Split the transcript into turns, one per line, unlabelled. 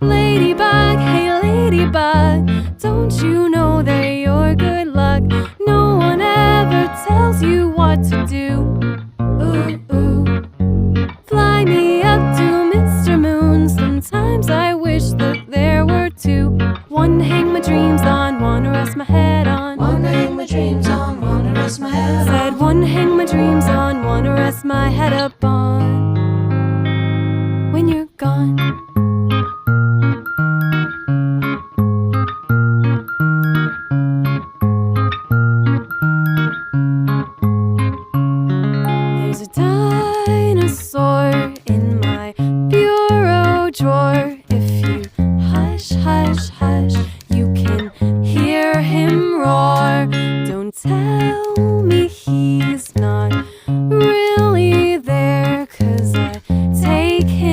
Ladybug, hey ladybug, don't you know that you're good luck? No one ever tells you what to do. Ooh, ooh. Fly me up to Mr. Moon. Sometimes I wish that there were two. One to hang my dreams on, one to rest my head on.
One to hang my dreams on, one to rest my head on.
Said one to hang my dreams on, one to rest my head up on. When you're gone. There's a dinosaur in my bureau drawer.